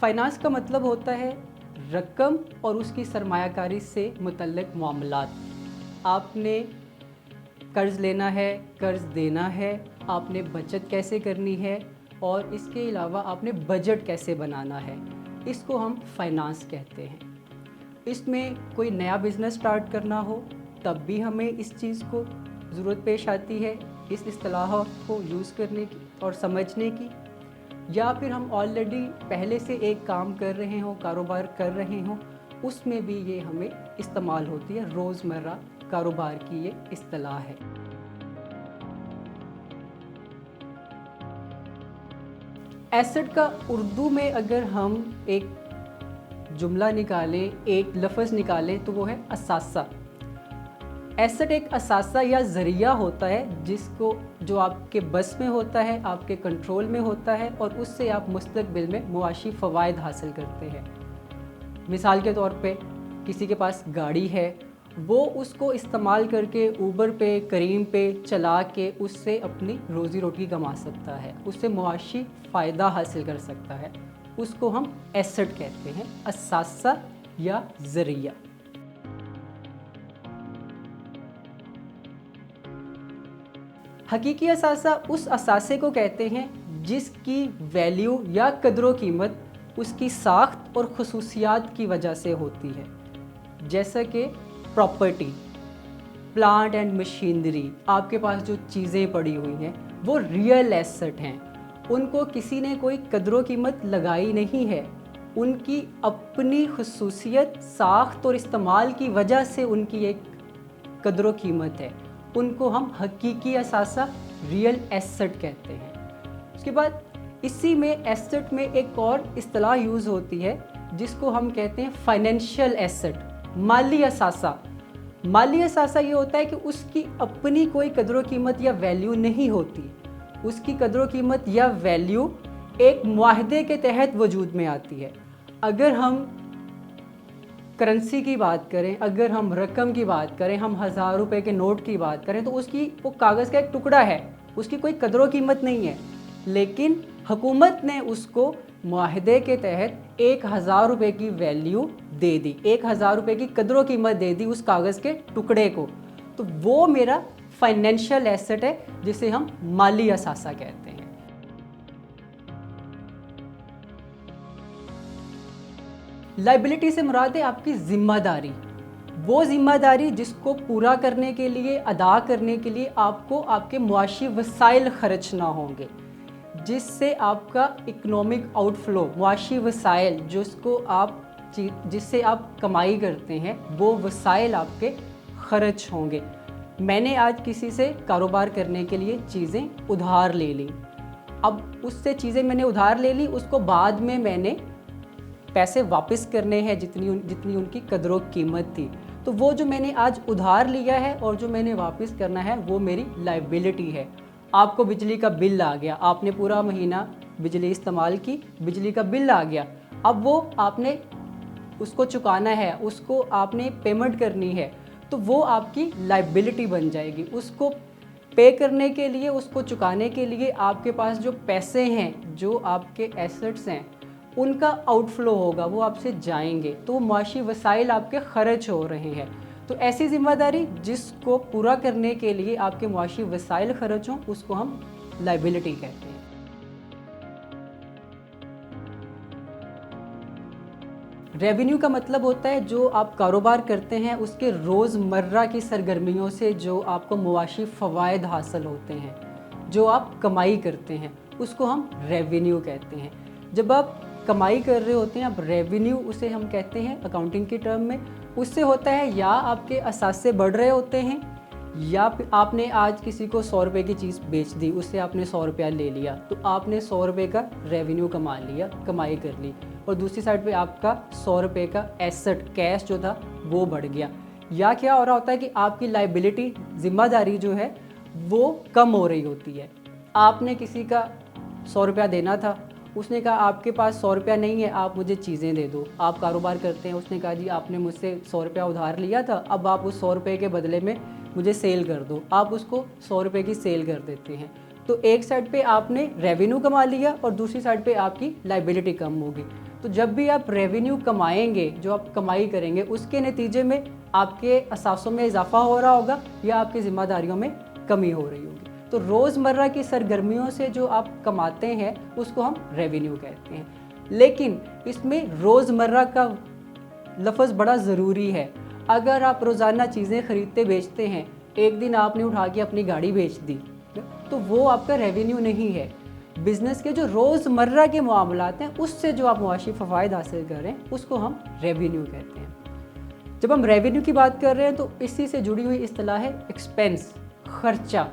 Finance का मतलब होता है रकम और उसकी सरमायाकारी से मुतल्लिक मामलात। आपने कर्ज़ लेना है, कर्ज़ देना है, आपने बचत कैसे करनी है और इसके अलावा आपने बजट कैसे बनाना है, इसको हम फाइनेंस कहते हैं। इसमें कोई नया बिज़नेस स्टार्ट करना हो तब भी हमें इस चीज़ को ज़रूरत पेश आती है, इस इस्तिलाह को यूज़ करने की और समझने की। या फिर हम ऑलरेडी पहले से एक काम कर रहे हों, कारोबार कर रहे हों, उसमें भी ये हमें इस्तेमाल होती है। रोज़मर्रा कारोबार की ये इस्तिलाह है। एसेट का उर्दू में अगर हम एक जुमला निकालें, एक लफ्ज़ निकालें तो वो है असासा। एसेट एक असासा या ज़रिया होता है जो आपके बस में होता है, आपके कंट्रोल में होता है और उससे आप मुस्तक़बिल में मुआशी फ़वाइद हासिल करते हैं। मिसाल के तौर पे किसी के पास गाड़ी है, वो उसको इस्तेमाल करके ऊबर पे, करीम पे चला के उससे अपनी रोज़ी रोटी कमा सकता है, उससे मुआशी फ़ायदा हासिल कर सकता है। उसको हम एसेट कहते हैं, असासा या ज़रिया। हकीकी असासा उस असासे को कहते हैं जिसकी वैल्यू या कदर कीमत उसकी साख्त और खुसूसियात की वजह से होती है, जैसा कि प्रॉपर्टी, प्लांट एंड मशीनरी। आपके पास जो चीज़ें पड़ी हुई हैं वो रियल एसेट हैं, उनको किसी ने कोई कदर कीमत लगाई नहीं है, उनकी अपनी खुसूसियत, साख्त और इस्तेमाल की वजह से उनकी एक कदर कीमत है। उनको हम हकीकी असासा, रियल एसेट कहते हैं। उसके बाद इसी में एसेट में एक और इस्तिलाह यूज़ होती है जिसको हम कहते हैं फाइनेंशियल एसेट, माली असासा। माली असासा ये होता है कि उसकी अपनी कोई कदर कीमत या वैल्यू नहीं होती, उसकी कदर कीमत या वैल्यू एक मुआहदे के तहत वजूद में आती है। अगर हम करेंसी की बात करें, अगर हम रकम की बात करें, हम 1000 रुपये के नोट की बात करें तो वो कागज़ का एक टुकड़ा है, उसकी कोई कदर कीमत नहीं है, लेकिन हुकूमत ने उसको मुआहदे के तहत 1000 रुपये की वैल्यू दे दी, 1000 रुपये की कदर कीमत दे दी उस कागज़ के टुकड़े को। तो वो मेरा फाइनेंशियल एसेट है जिसे हम माली असासा कहते हैं। लाइबिलिटी से मुराद है आपकी ज़िम्मेदारी, वो ज़िम्मेदारी जिसको पूरा करने के लिए, अदा करने के लिए आपको आपके मुआशी वसाइल खर्चना होंगे, जिससे आपका इकोनॉमिक आउटफ्लो, मुआशी वसाइल जिससे आप कमाई करते हैं, वो वसाइल आपके खर्च होंगे। मैंने आज किसी से कारोबार करने के लिए चीज़ें उधार ले ली, अब उससे चीज़ें मैंने उधार ले ली, उसको बाद में मैंने पैसे वापस करने हैं जितनी उनकी कदर कीमत थी। तो वो जो मैंने आज उधार लिया है और जो मैंने वापस करना है वो मेरी लायबिलिटी है। आपको बिजली का बिल आ गया, आपने पूरा महीना बिजली इस्तेमाल की, बिजली का बिल आ गया, अब वो आपने उसको चुकाना है, उसको आपने पेमेंट करनी है, तो वो आपकी लायबिलिटी बन जाएगी। उसको पे करने के लिए, उसको चुकाने के लिए आपके पास जो पैसे हैं, जो आपके एसेट्स हैं, उनका आउटफ्लो होगा, वो आपसे जाएंगे, तो वो मुआशी वसाइल आपके खर्च हो रहे हैं। तो ऐसी ज़िम्मेदारी जिसको पूरा करने के लिए आपके मुआशी वसाइल खर्च हों, उसको हम लायबिलिटी कहते हैं। रेवेन्यू का मतलब होता है जो आप कारोबार करते हैं उसके रोज़मर्रा की सरगर्मियों से जो आपको मुआशी फ़वाइद हासिल होते हैं, जो आप कमाई करते हैं, उसको हम रेवेन्यू कहते हैं। जब आप कमाई कर रहे होते हैं, अब रेवेन्यू उसे हम कहते हैं अकाउंटिंग के टर्म में, उससे होता है या आपके असासे बढ़ रहे होते हैं, या आपने आज किसी को 100 रुपये की चीज़ बेच दी, उससे आपने 100 रुपया ले लिया, तो आपने 100 रुपये का रेवेन्यू कमा लिया, कमाई कर ली, और दूसरी साइड पे आपका 100 रुपये का एसेट, कैश जो था वो बढ़ गया। या क्या हो रहा होता है कि आपकी लायबिलिटी, ज़िम्मेदारी जो है वो कम हो रही होती है। आपने किसी का 100 रुपया देना था, उसने कहा आपके पास 100 रुपया नहीं है, आप मुझे चीज़ें दे दो। आप कारोबार करते हैं, उसने कहा जी आपने मुझसे 100 रुपया उधार लिया था, अब आप उस 100 रुपये के बदले में मुझे सेल कर दो। आप उसको 100 रुपये की सेल कर देते हैं, तो एक साइड पे आपने रेवेन्यू कमा लिया और दूसरी साइड पे आपकी लायबिलिटी कम होगी। तो जब भी आप रेवेन्यू कमाएंगे, जो आप कमाई करेंगे, उसके नतीजे में आपके असासों में इजाफा हो रहा होगा या आपकी ज़िम्मेदारियों में कमी हो रही होगी। तो रोज़मर्रा की सरगर्मियों से जो आप कमाते हैं उसको हम रेवेन्यू कहते हैं। लेकिन इसमें रोज़मर्रा का लफ्ज़ बड़ा ज़रूरी है। अगर आप रोज़ाना चीज़ें ख़रीदते बेचते हैं, एक दिन आपने उठा के अपनी गाड़ी बेच दी, तो वो आपका रेवेन्यू नहीं है। बिज़नेस के जो रोज़मर्रा के मामलात हैं, उससे जो आप मुआशी फ़वाइद हासिल कर रहे हैं, उसको हम रेवेन्यू कहते हैं। जब हम रेवेन्यू की बात कर रहे हैं तो इसी से जुड़ी हुई इस्तिलाह है एक्सपेंस, ख़र्चा।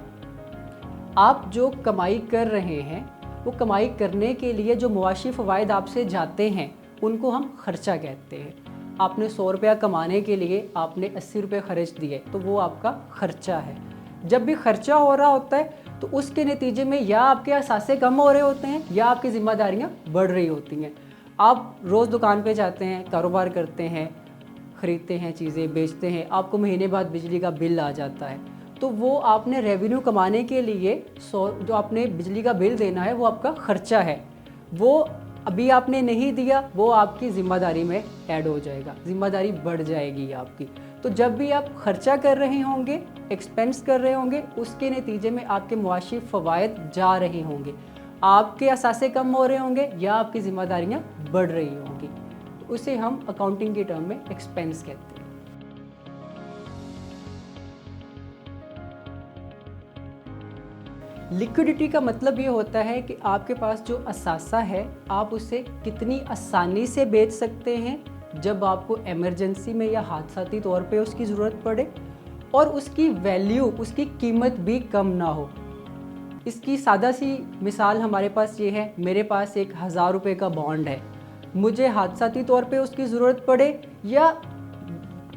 आप जो कमाई कर रहे हैं, वो कमाई करने के लिए जो मुआशी फ़वाइद आपसे जाते हैं, उनको हम ख़र्चा कहते हैं। आपने 100 रुपया कमाने के लिए आपने 80 रुपये खर्च दिए, तो वो आपका ख़र्चा है। जब भी ख़र्चा हो रहा होता है तो उसके नतीजे में या आपके असासे कम हो रहे होते हैं या आपकी ज़िम्मेदारियाँ बढ़ रही होती हैं। आप रोज़ दुकान पे जाते हैं, कारोबार करते हैं, ख़रीदते हैं, चीज़ें बेचते हैं, आपको महीने बाद बिजली का बिल आ जाता है, तो वो आपने रेवेन्यू कमाने के लिए जो आपने बिजली का बिल देना है वो आपका ख़र्चा है। वो अभी आपने नहीं दिया, वो आपकी ज़िम्मेदारी में ऐड हो जाएगा, ज़िम्मेदारी बढ़ जाएगी आपकी। तो जब भी आप ख़र्चा कर रहे होंगे, एक्सपेंस कर रहे होंगे, उसके नतीजे में आपके मुआशी फ़वाइद जा रहे होंगे, आपके असासे कम हो रहे होंगे या आपकी ज़िम्मेदारियाँ बढ़ रही होंगी। उसे हम अकाउंटिंग के टर्म में एक्सपेंस कहते हैं। लिक्विडिटी का मतलब ये होता है कि आपके पास जो असासा है, आप उसे कितनी आसानी से बेच सकते हैं जब आपको इमरजेंसी में या हादसाती तौर पे उसकी ज़रूरत पड़े, और उसकी वैल्यू, उसकी कीमत भी कम ना हो। इसकी सादा सी मिसाल हमारे पास ये है, मेरे पास एक 1000 रुपये का बॉन्ड है, मुझे हादसाती तौर पे उसकी ज़रूरत पड़े या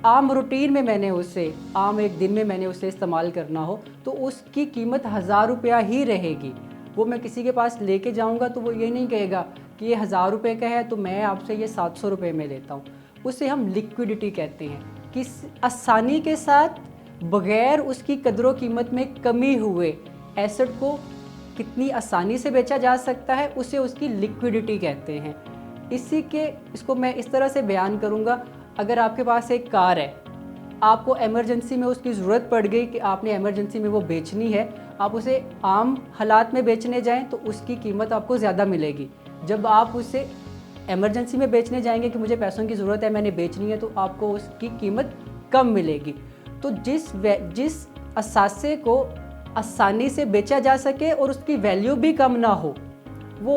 आम रूटीन में मैंने उसे, आम एक दिन में मैंने उसे इस्तेमाल करना हो, तो उसकी कीमत 1000 रुपया ही रहेगी। वो मैं किसी के पास लेके जाऊंगा तो वो ये नहीं कहेगा कि ये 1000 रुपये का है तो मैं आपसे ये 700 रुपये में लेता हूँ। उसे हम लिक्विडिटी कहते हैं कि आसानी के साथ, बग़ैर उसकी कदर कीमत में कमी हुए एसेट को कितनी आसानी से बेचा जा सकता है, उसे उसकी लिक्विडिटी कहते हैं। इसको मैं इस तरह से बयान करूँगा, अगर आपके पास एक कार है, आपको इमरजेंसी में उसकी ज़रूरत पड़ गई कि आपने इमरजेंसी में वो बेचनी है, आप उसे आम हालात में बेचने जाएं तो उसकी कीमत आपको ज़्यादा मिलेगी। जब आप उसे इमरजेंसी में बेचने जाएंगे कि मुझे पैसों की ज़रूरत है, मैंने बेचनी है, तो आपको उसकी कीमत कम मिलेगी। तो जिस असासे को आसानी से बेचा जा सके और उसकी वैल्यू भी कम ना हो, वो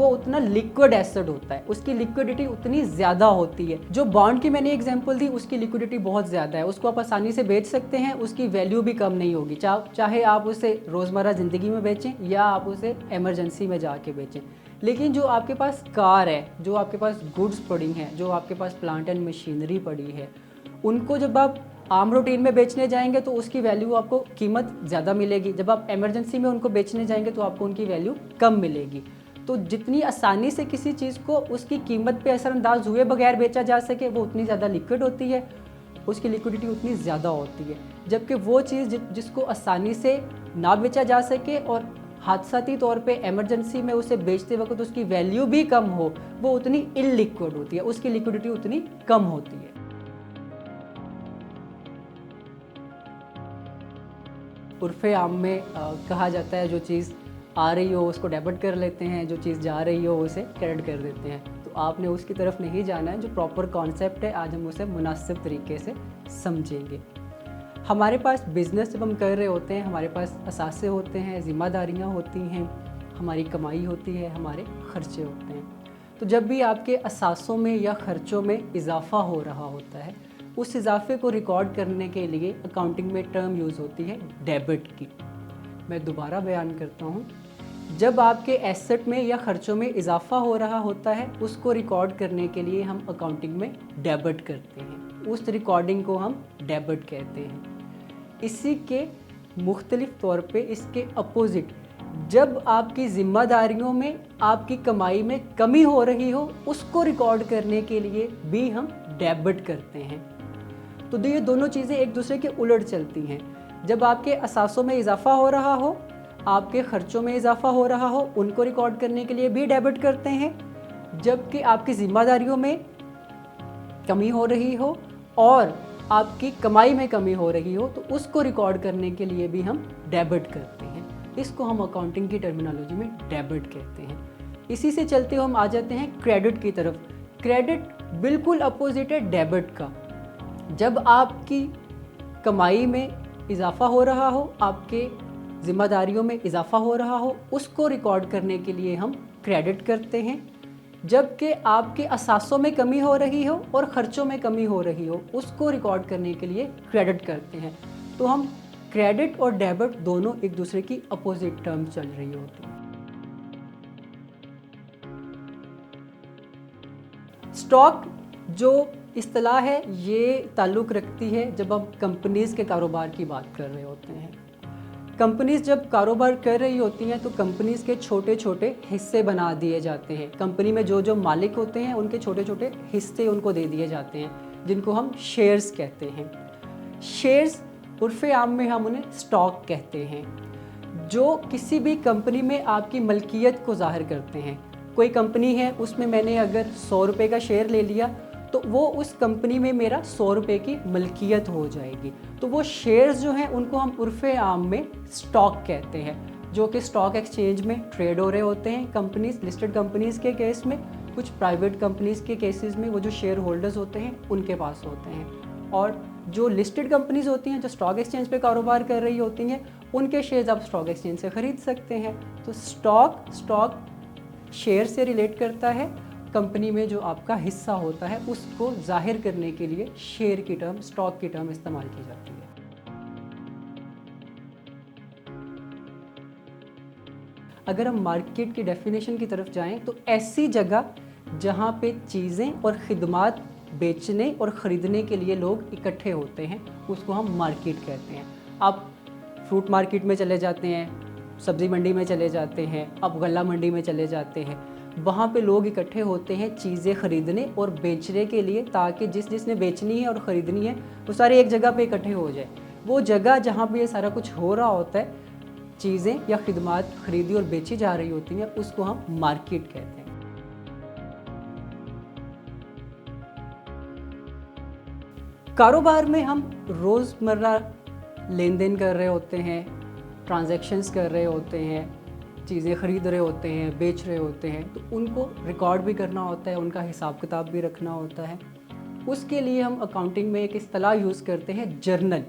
उतना लिक्विड एसेट होता है, उसकी लिक्विडिटी उतनी ज़्यादा होती है। जो बॉन्ड की मैंने एग्जांपल दी, उसकी लिक्विडिटी बहुत ज़्यादा है, उसको आप आसानी से बेच सकते हैं, उसकी वैल्यू भी कम नहीं होगी, चाहे आप उसे रोज़मर्रा ज़िंदगी में बेचें या आप उसे इमरजेंसी में जाके बेचें। लेकिन जो आपके पास कार है, जो आपके पास गुड्स पड़ी हैं, जो आपके पास प्लांट एंड मशीनरी पड़ी है, उनको जब आप आम रूटीन में बेचने जाएंगे तो उसकी वैल्यू, आपको कीमत ज़्यादा मिलेगी। जब आप इमरजेंसी में उनको बेचने जाएंगे तो आपको उनकी वैल्यू कम मिलेगी। तो जितनी आसानी से किसी चीज़ को उसकी कीमत पे असरअंदाज हुए बगैर बेचा जा सके, वो उतनी ज़्यादा लिक्विड होती है, उसकी लिक्विडिटी उतनी ज़्यादा होती है। जबकि वो चीज़ जिसको आसानी से ना बेचा जा सके और हादसाती तौर पे इमरजेंसी में उसे बेचते वक्त उसकी वैल्यू भी कम हो, वो उतनी इललिक्विड होती है, उसकी लिक्विडिटी उतनी कम होती है। उर्फ़े आम में कहा जाता है, जो चीज़ आ रही हो उसको डेबिट कर लेते हैं, जो चीज़ जा रही हो उसे क्रेडिट कर देते हैं। तो आपने उसकी तरफ नहीं जाना है, जो प्रॉपर कॉन्सेप्ट है आज हम उसे मुनासिब तरीके से समझेंगे। हमारे पास बिज़नेस जब हम कर रहे होते हैं, हमारे पास असासे होते हैं, ज़िम्मेदारियाँ होती हैं, हमारी कमाई होती है, हमारे ख़र्चे होते हैं। तो जब भी आपके असासों में या ख़र्चों में इजाफ़ा हो रहा होता है, उस इजाफे को रिकॉर्ड करने के लिए अकाउंटिंग में टर्म यूज़ होती है डेबिट की। मैं दोबारा बयान करता हूँ, जब आपके एसेट में या ख़र्चों में इजाफा हो रहा होता है, उसको रिकॉर्ड करने के लिए हम अकाउंटिंग में डेबिट करते हैं, उस रिकॉर्डिंग को हम डेबिट कहते हैं। इसी के मुख्तलिफ तौर पे इसके अपोजिट, जब आपकी ज़िम्मेदारियों में, आपकी कमाई में कमी हो रही हो, उसको रिकॉर्ड करने के लिए भी हम डेबिट करते हैं। तो ये दोनों चीज़ें एक दूसरे के उलट चलती हैं। जब आपके असासों में इजाफा हो रहा हो, आपके ख़र्चों में इजाफा हो रहा हो, उनको रिकॉर्ड करने के लिए भी डेबिट करते हैं। जबकि आपकी ज़िम्मेदारियों में कमी हो रही हो और आपकी कमाई में कमी हो रही हो, तो उसको रिकॉर्ड करने के लिए भी हम डेबिट करते हैं। इसको हम अकाउंटिंग की टर्मिनोलॉजी में डेबिट कहते हैं। इसी से चलते हुए हम आ जाते हैं क्रेडिट की तरफ। क्रेडिट बिल्कुल अपोजिट है डेबिट का। जब आपकी कमाई में इजाफा हो रहा हो, आपके ज़िम्मेदारियों में इजाफा हो रहा हो, उसको रिकॉर्ड करने के लिए हम क्रेडिट करते हैं। जबकि आपके असासों में कमी हो रही हो और ख़र्चों में कमी हो रही हो, उसको रिकॉर्ड करने के लिए क्रेडिट करते हैं। तो हम क्रेडिट और डेबिट दोनों एक दूसरे की अपोजिट टर्म चल रही होती हैं। स्टॉक जो इस्तिलाह है ये ताल्लुक़ रखती है जब हम कंपनीज़ के कारोबार की बात कर रहे होते हैं। कंपनीज़ जब कारोबार कर रही होती हैं तो कंपनीज़ के छोटे छोटे हिस्से बना दिए जाते हैं। कंपनी में जो जो मालिक होते हैं उनके छोटे छोटे हिस्से उनको दे दिए जाते हैं, जिनको हम शेयर्स कहते हैं। शेयर्स उर्फ़े आम में हम उन्हें स्टॉक कहते हैं, जो किसी भी कंपनी में आपकी मलकियत को ज़ाहिर करते हैं। कोई कंपनी है, उसमें मैंने अगर 100 रुपये का शेयर ले लिया तो वो उस कंपनी में मेरा 100 रुपये की मलकियत हो जाएगी। तो वो शेयर्स जो हैं उनको हम उर्फ़े आम में स्टॉक कहते हैं, जो कि स्टॉक एक्सचेंज में ट्रेड हो रहे होते हैं। कंपनीज़, लिस्टेड कंपनीज़ के केस में, कुछ प्राइवेट कंपनीज़ के केसेस में वो जो शेयर होल्डर्स होते हैं उनके पास होते हैं। और जो लिस्टेड कंपनीज़ होती हैं, जो स्टॉक एक्सचेंज पे कारोबार कर रही होती हैं, उनके शेयर्स आप स्टॉक एक्सचेंज से ख़रीद सकते हैं। तो स्टॉक शेयर से रिलेट करता है। कंपनी में जो आपका हिस्सा होता है उसको जाहिर करने के लिए शेयर की टर्म, स्टॉक की टर्म इस्तेमाल की जाती है। अगर हम मार्केट की डेफिनेशन की तरफ जाएं तो ऐसी जगह जहां पे चीज़ें और ख़िदमात बेचने और ख़रीदने के लिए लोग इकट्ठे होते हैं, उसको हम मार्केट कहते हैं। आप फ्रूट मार्केट में चले जाते हैं, सब्ज़ी मंडी में चले जाते हैं, आप गल्ला मंडी में चले जाते हैं, वहाँ पे लोग इकट्ठे होते हैं चीज़ें ख़रीदने और बेचने के लिए, ताकि जिसने बेचनी है और ख़रीदनी है वो सारे एक जगह पे इकट्ठे हो जाए। वो जगह जहाँ पे ये सारा कुछ हो रहा होता है, चीज़ें या खिदमात खरीदी और बेची जा रही होती हैं, उसको हम मार्केट कहते हैं। कारोबार में हम रोज़मर्रा लेन देन कर रहे होते हैं, ट्रांजैक्शंस कर रहे होते हैं, चीज़ें ख़रीद रहे होते हैं, बेच रहे होते हैं, तो उनको रिकॉर्ड भी करना होता है, उनका हिसाब किताब भी रखना होता है। उसके लिए हम अकाउंटिंग में एक इस्तिलाह यूज़ करते हैं, जर्नल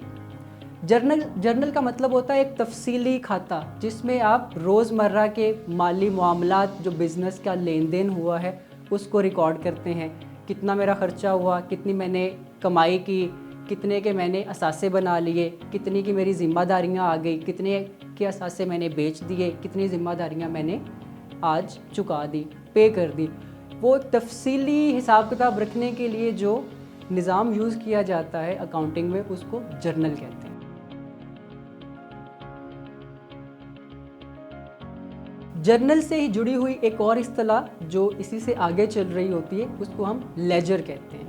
का मतलब होता है एक तफसीली खाता, जिसमें आप रोज़मर्रा के माली मामलात, जो बिज़नेस का लेन देन हुआ है, उसको रिकॉर्ड करते हैं। कितना मेरा ख़र्चा हुआ, कितनी मैंने कमाई की, कितने के मैंने असासे बना लिए, कितनी की मेरी ज़िम्मेदारियाँ आ गई, कितने के असासे मैंने बेच दिए, कितनी ज़िम्मेदारियाँ मैंने आज चुका दी, पे कर दी। वो तफसीली हिसाब किताब रखने के लिए जो निज़ाम यूज़ किया जाता है अकाउंटिंग में, उसको जर्नल कहते हैं। जर्नल से ही जुड़ी हुई एक और इस्तिलाह जो इसी से आगे चल रही होती है, उसको हम लेजर कहते हैं।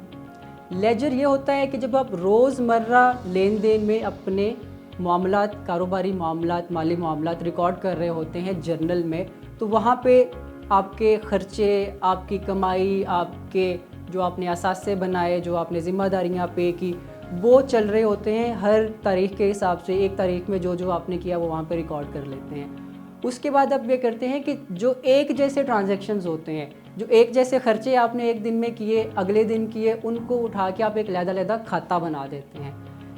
लेजर ये होता है कि जब आप रोज़मर्रा लेन देन में अपने मामलात, कारोबारी मामलात, माली मामलात रिकॉर्ड कर रहे होते हैं जर्नल में, तो वहाँ पे आपके ख़र्चे, आपकी कमाई, आपके जो आपने असासे बनाए, जो आपने ज़िम्मेदारियाँ पे की, वो चल रहे होते हैं। हर तारीख़ के हिसाब से एक तारीख़ में जो जो आपने किया वो वहाँ पे रिकॉर्ड कर लेते हैं। उसके बाद आप ये करते हैं कि जो एक जैसे ट्रांजैक्शंस होते हैं, जो एक जैसे ख़र्चे आपने एक दिन में किए, अगले दिन किए, उनको उठा के आप एक अलग-अलग खाता बना देते हैं।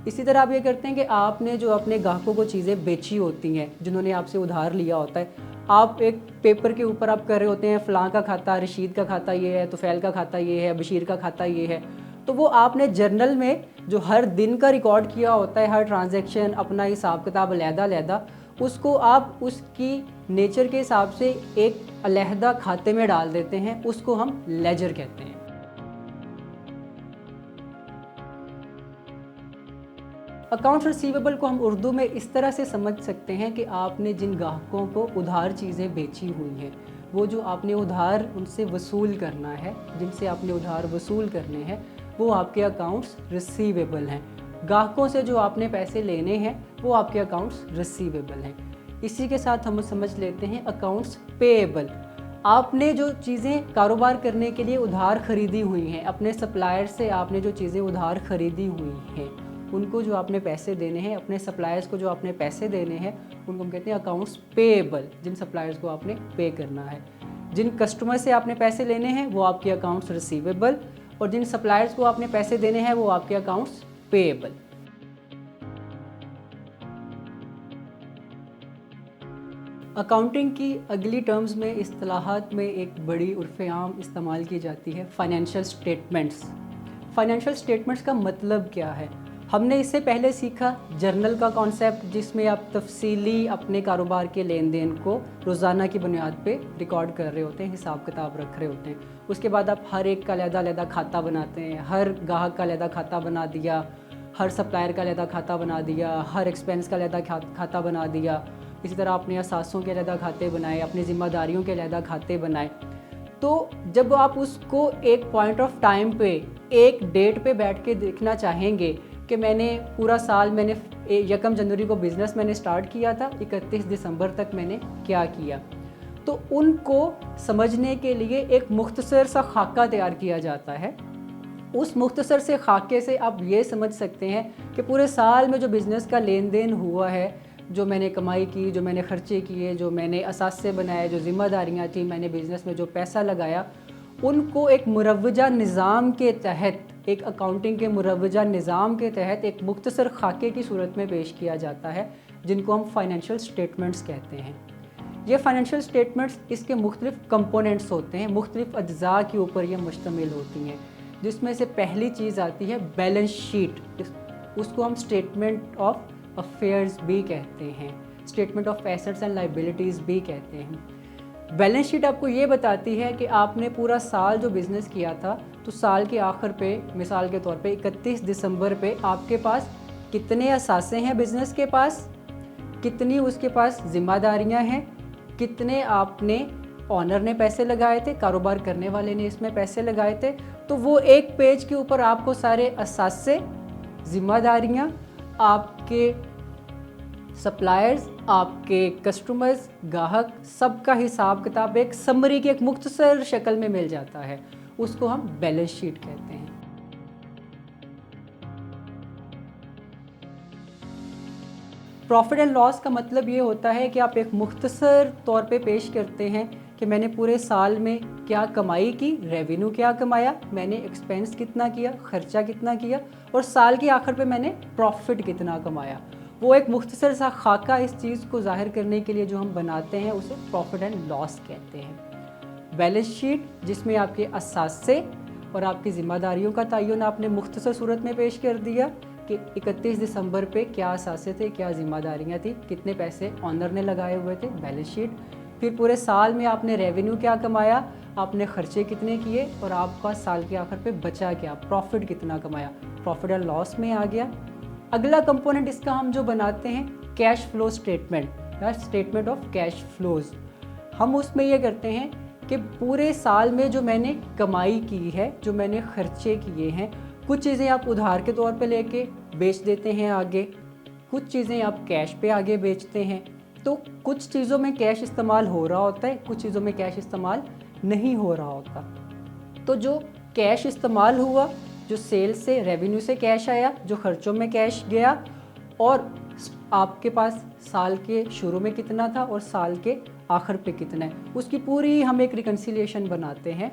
इसी तरह आप ये करते हैं कि आपने जो अपने ग्राहकों को चीज़ें बेची होती हैं, जिन्होंने आपसे उधार लिया होता है, आप एक पेपर के ऊपर आप कर रहे होते हैं, फ़लाँ का खाता, रशीद का खाता ये है, तुफ़ैल का खाता ये है, बशीर का खाता ये है। तो वो आपने जर्नल में जो हर दिन का रिकॉर्ड किया होता है, हर ट्रांजैक्शन, अपना हिसाब किताब अलहदा, उसको आप उसकी नेचर के हिसाब से एक अलहदा खाते में डाल देते हैं, उसको हम लेजर कहते हैं। अकाउंट्स रिसीवेबल को हम उर्दू में इस तरह से समझ सकते हैं कि आपने जिन ग्राहकों को उधार चीज़ें बेची हुई हैं, वो जो आपने उधार उनसे वसूल करना है, जिनसे आपने उधार वसूल करने हैं, वो आपके अकाउंट्स रिसीवेबल हैं। ग्राहकों से जो आपने पैसे लेने हैं वो आपके अकाउंट्स रिसीवेबल हैं। इसी के साथ हम समझ लेते हैं अकाउंट्स पेएबल। आपने जो चीज़ें कारोबार करने के लिए उधार ख़रीदी हुई हैं, अपने सप्लायर से आपने जो चीज़ें उधार ख़रीदी हुई हैं, उनको जो आपने पैसे देने हैं, अपने सप्लायर्स को जो आपने पैसे देने हैं, उनको हम कहते हैं अकाउंट्स पेएबल, जिन सप्लायर्स को आपने पे करना है। जिन कस्टमर से आपने पैसे लेने हैं वो आपके अकाउंट्स रिसीवेबल, और जिन सप्लायर्स को आपने पैसे देने हैं वो आपके अकाउंट्स पेएबल। अकाउंटिंग की अगली टर्म्स में इस्तिलाहात में एक बड़ी उर्फ़ आम इस्तेमाल की जाती है फाइनेंशियल स्टेटमेंट्स। फाइनेंशियल स्टेटमेंट्स का मतलब क्या है? हमने इससे पहले सीखा जर्नल का कॉन्सेप्ट, जिसमें आप तफसीली अपने कारोबार के लेन देन को रोज़ाना की बुनियाद पे रिकॉर्ड कर रहे होते हैं, हिसाब किताब रख रहे होते हैं। उसके बाद आप हर एक का अलग-अलग खाता बनाते हैं, हर ग्राहक का अलग खाता बना दिया, हर सप्लायर का अलग खाता बना दिया, हर एक्सपेंस का अलग खाता बना दिया। इसी तरह आपने असासों के अलग खाते बनाए, अपनी ज़िम्मेदारियों के अलग खाते बनाए। तो जब आप उसको एक पॉइंट ऑफ टाइम पे, एक डेट पे बैठ के देखना चाहेंगे कि मैंने पूरा साल, मैंने 1 जनवरी को बिज़नेस मैंने स्टार्ट किया था, 31 दिसंबर तक मैंने क्या किया, तो उनको समझने के लिए एक मुख्तसर सा खाका तैयार किया जाता है। उस मुख्तसर से खाके से आप ये समझ सकते हैं कि पूरे साल में जो बिज़नेस का लेन देन हुआ है, जो मैंने कमाई की, जो मैंने ख़र्चे किए, जो मैंने असासे बनाए, जो ज़िम्मेदारियाँ थी, मैंने बिज़नेस में जो पैसा लगाया, उनको एक मुरव्वजा निज़ाम के तहत, एक अकाउंटिंग के मुरव्वजा निज़ाम के तहत एक मुख्तसर खाके की सूरत में पेश किया जाता है, जिनको हम फाइनेंशियल स्टेटमेंट्स कहते हैं। ये फाइनेंशियल स्टेटमेंट्स, इसके मुख्तलिफ़ कंपोनेंट्स होते हैं, मुख्तलिफ़ अज्जा के ऊपर ये मुश्तमिल होती हैं, जिसमें से पहली चीज़ आती है बैलेंस शीट। उसको हम स्टेटमेंट ऑफ अफेयर्स भी कहते हैं, statement of assets and liabilities भी कहते हैं। बैलेंस शीट आपको ये बताती है कि आपने पूरा साल जो बिज़नेस किया था, तो साल के आखिर पे, मिसाल के तौर पे 31 दिसंबर पे आपके पास कितने असासे हैं बिज़नेस के पास, कितनी उसके पास ज़िम्मेदारियाँ हैं, कितने आपने ऑनर ने पैसे लगाए थे, कारोबार करने वाले ने इसमें पैसे लगाए थे। तो वो एक पेज के ऊपर आपको सारे असासे, ज़िम्मेदारियाँ, आपके सप्लायर्स, आपके कस्टमर्स, ग्राहक, सबका हिसाब किताब एक समरी की एक मुख्तसर शक्ल में मिल जाता है। उसको हम बैलेंस शीट कहते हैं। प्रॉफिट एंड लॉस का मतलब ये होता है कि आप एक मुख्तसर तौर पे पेश करते हैं कि मैंने पूरे साल में क्या कमाई की, रेवेन्यू क्या कमाया, मैंने एक्सपेंस कितना किया, खर्चा कितना किया, और साल के आखिर पे मैंने प्रॉफिट कितना कमाया। वो एक मुख्तसर सा खाका इस चीज़ को ज़ाहिर करने के लिए जो हम बनाते हैं, उसे प्रॉफिट एंड लॉस कहते हैं। बैलेंस शीट, जिसमें आपके असासे और आपकी ज़िम्मेदारियों का तयन आपने मुख्तसर सूरत में पेश कर दिया कि 31 दिसंबर पे क्या असासे थे, क्या ज़िम्मेदारियाँ थी, कितने पैसे ऑनर ने लगाए हुए थे, बैलेंस शीट। फिर पूरे साल में आपने रेवेन्यू क्या कमाया, आपने खर्चे कितने किए, और आपका साल के आखिर पे बचा क्या, प्रॉफिट कितना कमाया, प्रॉफिट एंड लॉस में आ गया। अगला कंपोनेंट इसका हम जो बनाते हैं, कैश फ्लो स्टेटमेंट या स्टेटमेंट ऑफ कैश फ्लोज। हम उसमें ये करते हैं कि पूरे साल में जो मैंने कमाई की है, जो मैंने खर्चे किए हैं, कुछ चीज़ें आप उधार के तौर पे लेके बेच देते हैं आगे, कुछ चीज़ें आप कैश पे आगे बेचते हैं। तो कुछ चीज़ों में कैश इस्तेमाल हो रहा होता है, कुछ चीज़ों में कैश इस्तेमाल नहीं हो रहा होता। तो जो कैश इस्तेमाल हुआ, जो सेल से, रेवेन्यू से कैश आया, जो खर्चों में कैश गया, और आपके पास साल के शुरू में कितना था और साल के आखिर पे कितना है, उसकी पूरी हम एक रिकन्सिलिएशन बनाते हैं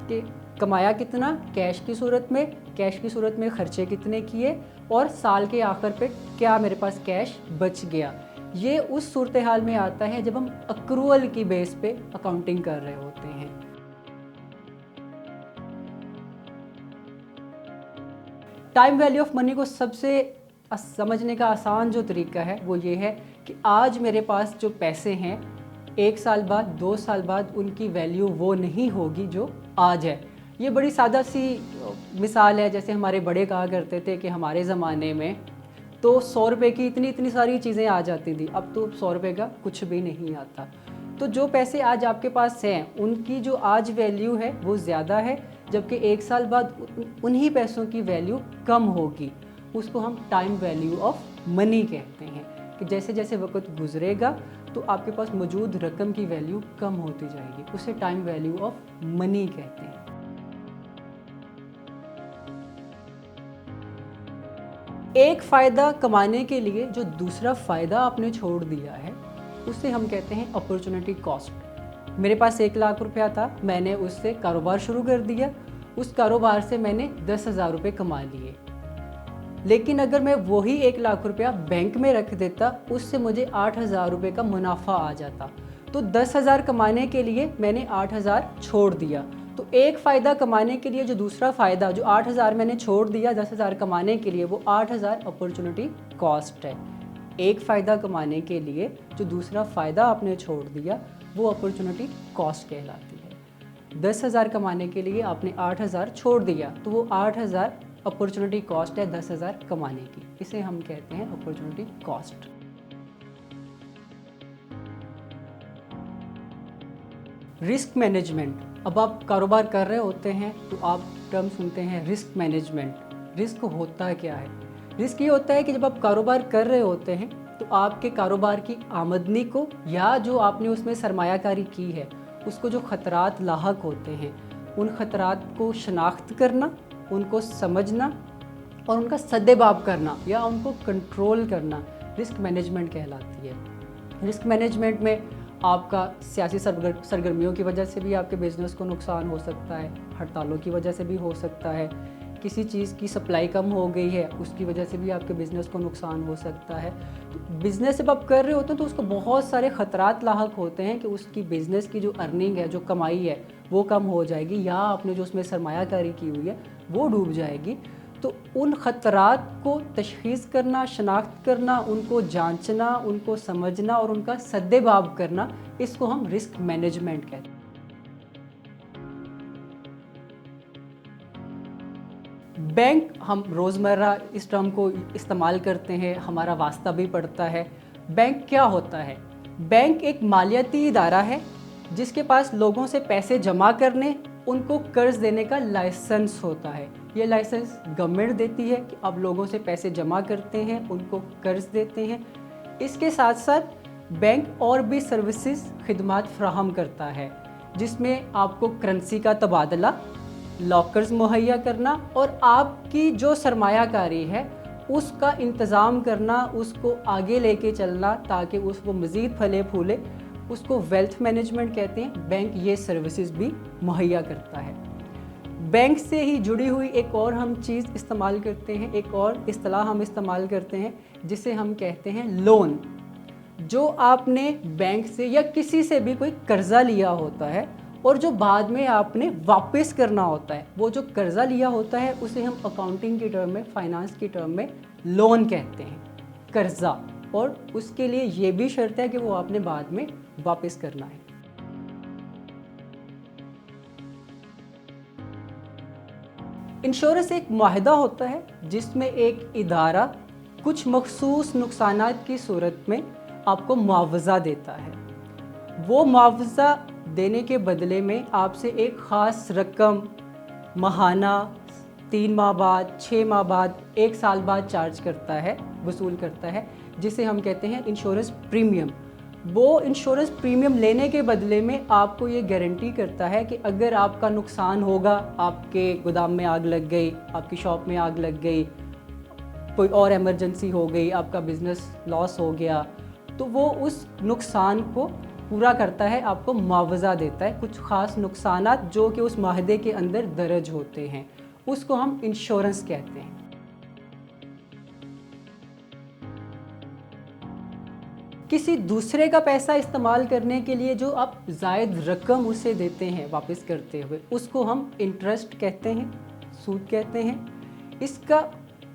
कि कमाया कितना कैश की सूरत में, कैश की सूरत में खर्चे कितने किए, और साल के आखिर पे क्या मेरे पास कैश बच गया। ये उस सूरत हाल में आता है जब हम अक्रूअल की बेस पे अकाउंटिंग कर रहे होते हैं। टाइम वैल्यू ऑफ मनी को सबसे समझने का आसान जो तरीका है वो ये है कि आज मेरे पास जो पैसे हैं, 1 साल बाद, 2 साल बाद उनकी वैल्यू वो नहीं होगी जो आज है। ये बड़ी सादा सी मिसाल है, जैसे हमारे बड़े कहा करते थे कि हमारे ज़माने में तो 100 रुपये की इतनी सारी चीज़ें आ जाती थी, अब तो 100 रुपये का कुछ भी नहीं आता। तो जो पैसे आज आपके पास हैं, उनकी जो आज वैल्यू है वो ज़्यादा है, जबकि 1 साल बाद उन्हीं पैसों की वैल्यू कम होगी। उसको हम टाइम वैल्यू ऑफ मनी कहते हैं कि जैसे जैसे वक्त गुजरेगा तो आपके पास मौजूद रकम की वैल्यू कम होती जाएगी। उसे टाइम वैल्यू ऑफ मनी कहते हैं। एक फ़ायदा कमाने के लिए जो दूसरा फ़ायदा आपने छोड़ दिया है, उसे हम कहते हैं अपॉर्चुनिटी कॉस्ट। मेरे पास 1 लाख रुपया था, मैंने उससे कारोबार शुरू कर दिया, उस कारोबार से मैंने 10,000 रुपये कमा लिए। लेकिन अगर मैं वही 1 लाख रुपया बैंक में रख देता, उससे मुझे 8,000 रुपये का मुनाफा आ जाता। तो 10,000 कमाने के लिए मैंने 8,000 छोड़ दिया। तो एक फ़ायदा कमाने के लिए जो दूसरा फ़ायदा, जो 8,000 मैंने छोड़ दिया 10,000 कमाने के लिए, वो 8,000 अपॉर्चुनिटी कॉस्ट है। एक फ़ायदा कमाने के लिए जो दूसरा फ़ायदा आपने छोड़ दिया, वो अपॉर्चुनिटी कॉस्ट कहलाती है। 10,000 कमाने के लिए आपने 8,000 छोड़ दिया, तो वो 8,000 अपॉर्चुनिटी कॉस्ट है 10,000 कमाने की। इसे हम कहते हैं अपॉर्चुनिटी कॉस्ट। Risk management. अब आप कारोबार कर रहे होते हैं तो आप टर्म सुनते हैं रिस्क मैनेजमेंट। रिस्क होता क्या है? रिस्क ये होता है कि जब आप कारोबार कर रहे होते हैं तो आपके कारोबार की आमदनी को या जो आपने उसमें सरमायाकारी की है, उसको जो ख़तरात लाहक होते हैं, उन ख़तरात को शनाख्त करना, उनको समझना और उनका सद्देबाब करना या उनको कंट्रोल करना रिस्क मैनेजमेंट कहलाती है। रिस्क मैनेजमेंट में आपका सियासी सरगर्मियों की वजह से भी आपके बिज़नेस को नुकसान हो सकता है, हड़तालों की वजह से भी हो सकता है, किसी चीज़ की सप्लाई कम हो गई है उसकी वजह से भी आपके बिज़नेस को नुकसान हो सकता है। तो बिज़नेस जब आप कर रहे होते हैं तो उसको बहुत सारे ख़तरात लाहक होते हैं कि उसकी बिज़नेस की जो अर्निंग है, जो कमाई है, वो कम हो जाएगी या आपने जो उसमें सरमायाकारी की हुई है वो डूब जाएगी। तो उन ख़तरात को तशख़ीस करना, शनाख्त करना, उनको जांचना, उनको समझना और उनका सद्देबाब करना, इसको हम रिस्क मैनेजमेंट कहते हैं। बैंक, हम रोज़मर्रा इस टर्म को इस्तेमाल करते हैं, हमारा वास्ता भी पड़ता है। बैंक क्या होता है? बैंक एक मालियाती इदारा है जिसके पास लोगों से पैसे जमा करने, उनको कर्ज देने का लाइसेंस होता है। ये लाइसेंस गवर्नमेंट देती है कि आप लोगों से पैसे जमा करते हैं, उनको कर्ज देते हैं। इसके साथ साथ बैंक और भी सर्विसेज, खिदमात फ्राहम करता है, जिसमें आपको करेंसी का तबादला, लॉकर्स मुहैया करना और आपकी जो सरमायाकारी है उसका इंतज़ाम करना, उसको आगे लेके चलना ताकि वो मज़ीद फले फूले, उसको वेल्थ मैनेजमेंट कहते हैं। बैंक ये सर्विसेज भी मुहैया करता है। बैंक से ही जुड़ी हुई एक और हम चीज़ इस्तेमाल करते हैं, एक और इस्तिलाह हम इस्तेमाल करते हैं जिसे हम कहते हैं लोन। जो आपने बैंक से या किसी से भी कोई कर्ज़ा लिया होता है और जो बाद में आपने वापस करना होता है, वो जो कर्ज़ा लिया होता है उसे हम अकाउंटिंग की टर्म में, फाइनेंस की टर्म में लोन कहते हैं, कर्ज़ा। और उसके लिए ये भी शर्त है कि वो आपने बाद में वापस करना है। इंश्योरेंस एक मुआहदा होता है जिसमें एक इदारा कुछ मखसूस नुकसानात की सूरत में आपको मुआवजा देता है। वो मुआवजा देने के बदले में आपसे एक ख़ास रकम माहाना, 3 माह बाद, 6 माह बाद, 1 साल बाद चार्ज करता है, वसूल करता है, जिसे हम कहते हैं इंश्योरेंस प्रीमियम। वो इंश्योरेंस प्रीमियम लेने के बदले में आपको ये गारंटी करता है कि अगर आपका नुकसान होगा, आपके गोदाम में आग लग गई, आपकी शॉप में आग लग गई, कोई और इमरजेंसी हो गई, आपका बिज़नेस लॉस हो गया, तो वो उस नुकसान को पूरा करता है, आपको मुआवजा देता है। कुछ ख़ास नुकसानात जो कि उस माहदे के अंदर दर्ज होते हैं, उसको हम इंश्योरेंस कहते हैं। किसी दूसरे का पैसा इस्तेमाल करने के लिए जो आप ज़ायद रकम उसे देते हैं वापस करते हुए, उसको हम इंटरेस्ट कहते हैं, सूद कहते हैं। इसका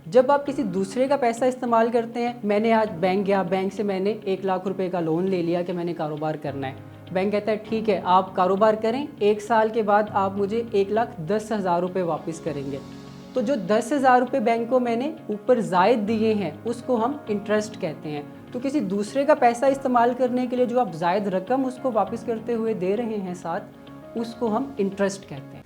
जब आप किसी दूसरे का पैसा इस्तेमाल करते हैं, मैंने आज बैंक गया, बैंक से मैंने 1 लाख रुपए का लोन ले लिया कि मैंने कारोबार करना है। बैंक कहता है ठीक है, आप कारोबार करें, 1 साल के बाद आप मुझे 1,10,000 रुपये वापस करेंगे। तो जो 10,000 रुपये बैंक को मैंने ऊपर ज़ायद दिए हैं, उसको हम इंटरेस्ट कहते हैं। तो किसी दूसरे का पैसा इस्तेमाल करने के लिए जो आप ज़ायद रकम उसको वापस करते हुए दे रहे हैं साथ, उसको हम इंटरेस्ट कहते हैं।